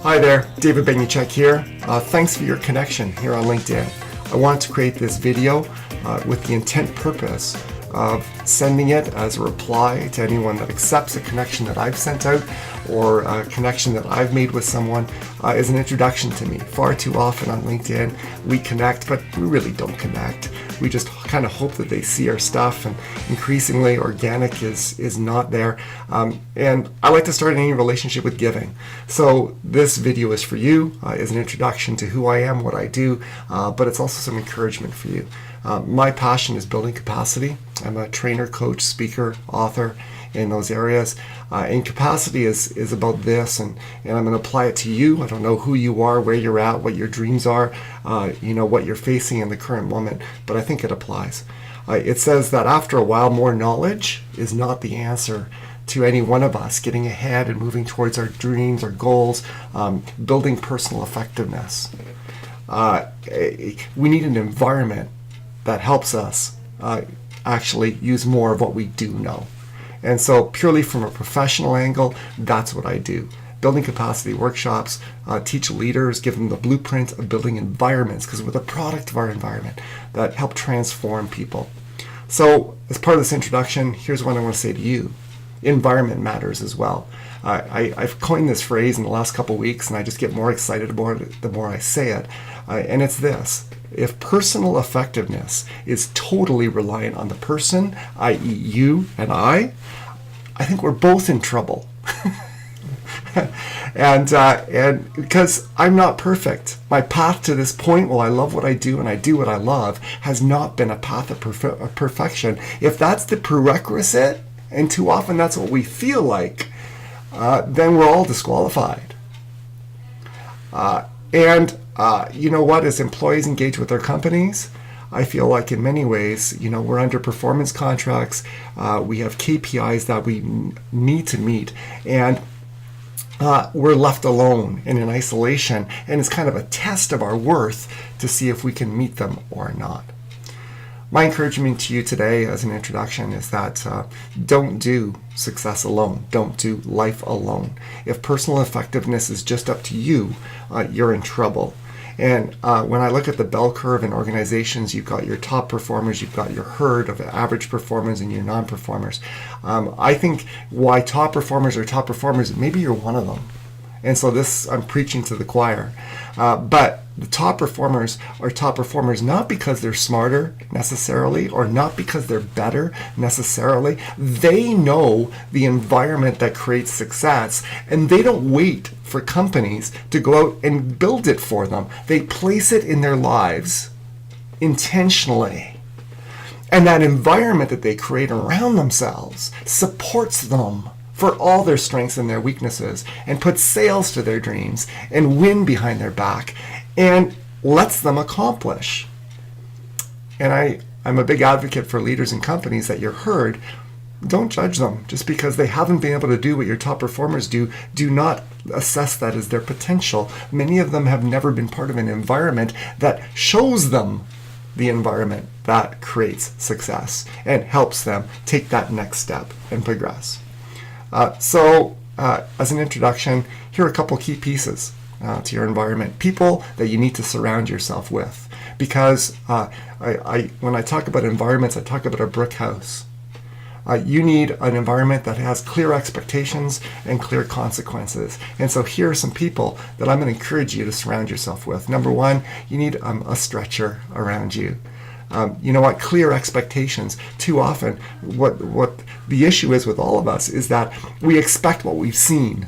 Hi there, David Benjatschek here. Thanks for your connection here on LinkedIn. I wanted to create this video with the intent purpose of sending it as a reply to anyone that accepts a connection that I've sent out or a connection that I've made with someone as an introduction to me. Far too often on LinkedIn we connect, but we really don't connect. We just kind of hope that they see our stuff, and increasingly organic is not there. And I like to start any relationship with giving. So this video is for you, as an introduction to who I am, what I do, but it's also some encouragement for you. My passion is building capacity. I'm a trainer, coach, speaker, author in those areas. And capacity is about this, and I'm going to apply it to you. I don't know who you are, where you're at, what your dreams are, what you're facing in the current moment, but I think it applies. It says that after a while, more knowledge is not the answer to any one of us getting ahead and moving towards our dreams, our goals, building personal effectiveness. We need an environment that helps us actually use more of what we do know. And so purely from a professional angle, that's what I do. Building capacity workshops, teach leaders, give them the blueprint of building environments, because we're the product of our environment, that help transform people. So as part of this introduction, here's what I want to say to you. Environment matters as well. I've coined this phrase in the last couple of weeks, and I just get more excited about it the more I say it. And it's this. If personal effectiveness is totally reliant on the person, i.e. you and I think we're both in trouble. and because I'm not perfect. My path to this point, while I love what I do and I do what I love, has not been a path of perfection. If that's the prerequisite, and too often that's what we feel like, then we're all disqualified. You know what? As employees engage with their companies, I feel like in many ways, we're under performance contracts. We have KPIs that we need to meet, and we're left alone and in isolation. And it's kind of a test of our worth to see if we can meet them or not. My encouragement to you today as an introduction is that don't do success alone. Don't do life alone. If personal effectiveness is just up to you, you're in trouble. And when I look at the bell curve in organizations, you've got your top performers, you've got your herd of average performers, and your non-performers. I think why top performers are top performers, maybe you're one of them. And so this, I'm preaching to the choir. But the top performers are top performers not because they're smarter necessarily, or not because they're better necessarily. They know the environment that creates success, and they don't wait for companies to go out and build it for them. They place it in their lives intentionally. And that environment that they create around themselves supports them for all their strengths and their weaknesses, and puts sails to their dreams and wind behind their back and lets them accomplish. And I'm a big advocate for leaders and companies that you're heard. Don't judge them just because they haven't been able to do what your top performers do. Do not assess that as their potential. Many of them have never been part of an environment that shows them the environment that creates success and helps them take that next step and progress. So as an introduction, here are a couple key pieces to your environment. People that you need to surround yourself with. Because when I talk about environments, I talk about a brick house. You need an environment that has clear expectations and clear consequences. And so here are some people that I'm going to encourage you to surround yourself with. Number one, you need a stretcher around you. You know what? Clear expectations. Too often, what the issue is with all of us is that we expect what we've seen.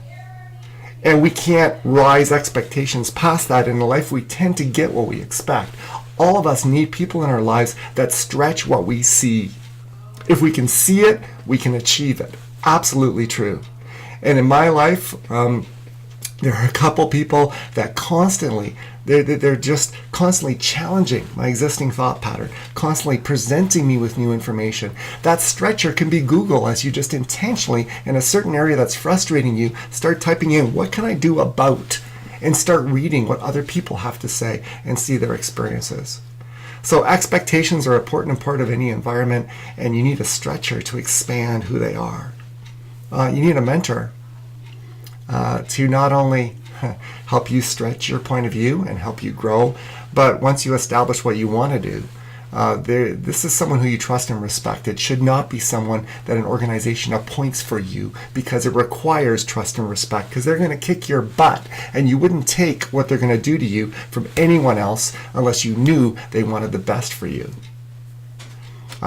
And we can't rise expectations past that in life. We tend to get what we expect. All of us need people in our lives that stretch what we see. If we can see it, we can achieve it. Absolutely true. And in my life, there are a couple people that they're just constantly challenging my existing thought pattern, constantly presenting me with new information. That stretcher can be Google, as you just intentionally, in a certain area that's frustrating you, start typing in, what can I do about? And start reading what other people have to say and see their experiences. So expectations are an important part of any environment, and you need a stretcher to expand who they are. You need a mentor to not only help you stretch your point of view and help you grow, but once you establish what you want to do, this is someone who you trust and respect. It should not be someone that an organization appoints for you because it requires trust and respect, because they're going to kick your butt and you wouldn't take what they're going to do to you from anyone else unless you knew they wanted the best for you.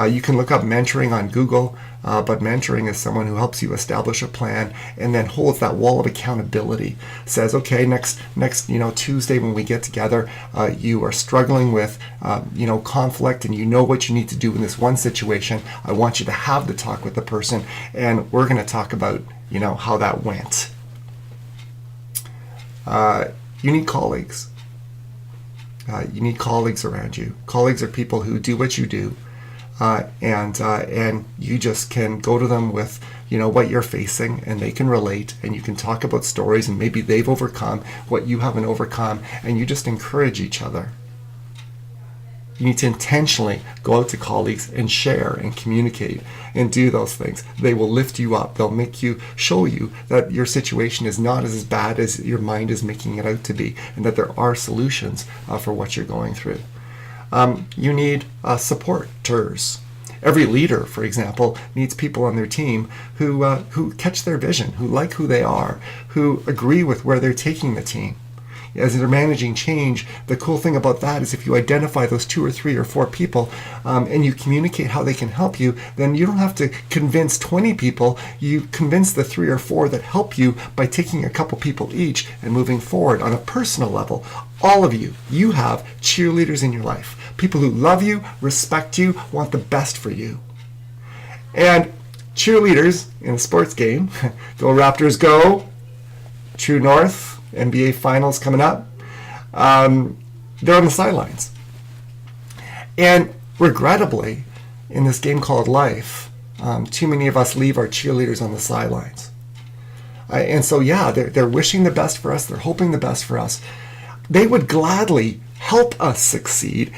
You can look up mentoring on Google, but mentoring is someone who helps you establish a plan and then holds that wall of accountability. Says, okay, next Tuesday when we get together, you are struggling with conflict, and you know what you need to do in this one situation. I want you to have the talk with the person, and we're going to talk about how that went. You need colleagues. You need colleagues around you. Colleagues are people who do what you do. And you just can go to them with what you're facing, and they can relate, and you can talk about stories, and maybe they've overcome what you haven't overcome, and you just encourage each other. You need to intentionally go out to colleagues and share and communicate and do those things. They will lift you up. They'll show you that your situation is not as bad as your mind is making it out to be, and that there are solutions for what you're going through. You need supporters. Every leader, for example, needs people on their team who catch their vision, who like who they are, who agree with where they're taking the team. As they're managing change, the cool thing about that is if you identify those 2 or 3 or 4 people and you communicate how they can help you, then you don't have to convince 20 people. You convince the 3 or 4 that help you by taking a couple people each and moving forward on a personal level. All of you have cheerleaders in your life. People who love you, respect you, want the best for you. And cheerleaders in a sports game, go Raptors go, True North, NBA Finals coming up, they're on the sidelines. And regrettably, in this game called life, too many of us leave our cheerleaders on the sidelines. And so, they're wishing the best for us. They're hoping the best for us. They would gladly help us succeed.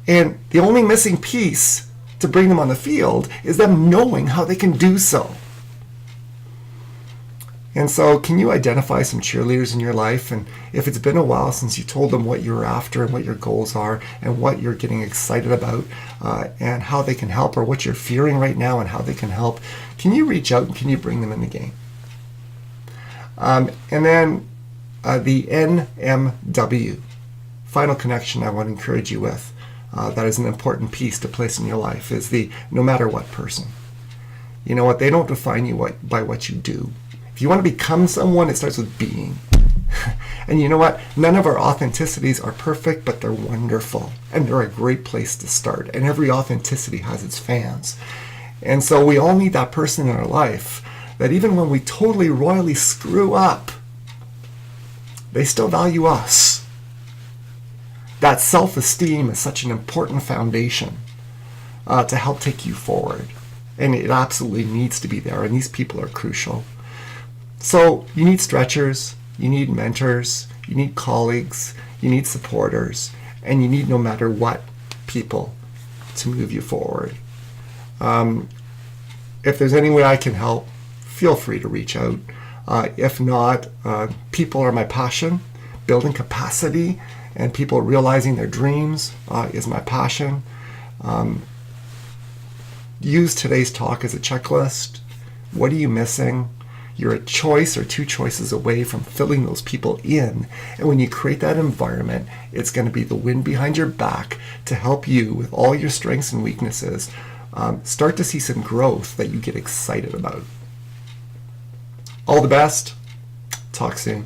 And the only missing piece to bring them on the field is them knowing how they can do so. And so, can you identify some cheerleaders in your life? And if it's been a while since you told them what you're after and what your goals are and what you're getting excited about and how they can help, or what you're fearing right now and how they can help, can you reach out and can you bring them in the game? And then the NMW, final connection I want to encourage you with, that is an important piece to place in your life, is the no matter what person. You know what? They don't define you by what you do. If you want to become someone, it starts with being. And you know what? None of our authenticities are perfect, but they're wonderful. And they're a great place to start. And every authenticity has its fans. And so we all need that person in our life that even when we totally royally screw up, they still value us. That self-esteem is such an important foundation to help take you forward. And it absolutely needs to be there. And these people are crucial. So you need stretchers, you need mentors, you need colleagues, you need supporters, and you need no matter what people to move you forward. If there's any way I can help, feel free to reach out. If not, people are my passion. Building capacity and people realizing their dreams is my passion. Use today's talk as a checklist. What are you missing? You're a choice or 2 choices away from filling those people in. And when you create that environment, it's going to be the wind behind your back to help you with all your strengths and weaknesses start to see some growth that you get excited about. All the best. Talk soon.